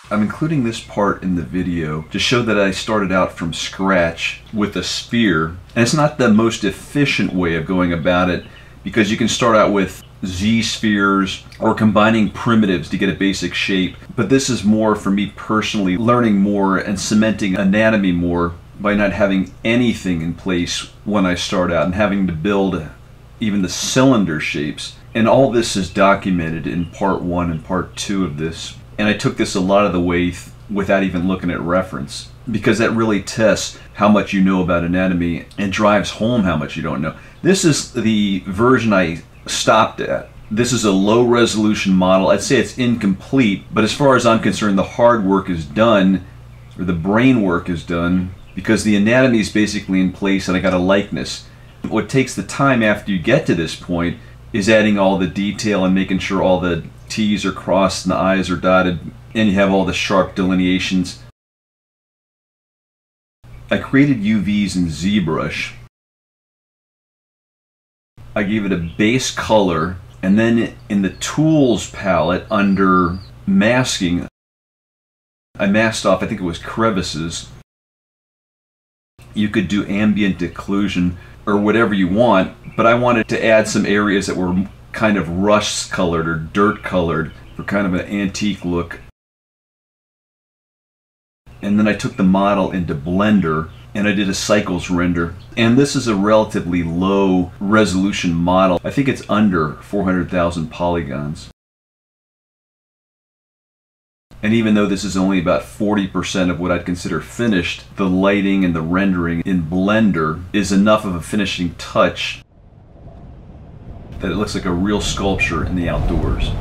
I'm including this part in the video to show that I started out from scratch with a sphere. And it's not the most efficient way of going about it, because you can start out with Z-spheres or combining primitives to get a basic shape. But this is more for me personally, learning more and cementing anatomy more by not having anything in place when I start out and having to build even the cylinder shapes. And all this is documented in part 1 and part 2 of this. And I took this a lot of the way without even looking at reference, because that really tests how much you know about anatomy and drives home how much you don't know. This is the version I stopped at. This is a low resolution model. I'd say it's incomplete, but as far as I'm concerned, the hard work is done, or the brain work is done, because the anatomy is basically in place and I got a likeness. What takes the time after you get to this point is adding all the detail and making sure all the T's are crossed and the I's are dotted, and you have all the sharp delineations. I created UVs in ZBrush. I gave it a base color, and then in the Tools palette under Masking, I masked off, I think it was crevices. You could do ambient occlusion or whatever you want, but I wanted to add some areas that were kind of rust colored or dirt colored for kind of an antique look. And then I took the model into Blender and I did a cycles render. And this is a relatively low resolution model. I think it's under 400,000 polygons. And even though this is only about 40% of what I'd consider finished, the lighting and the rendering in Blender is enough of a finishing touch that it looks like a real sculpture in the outdoors.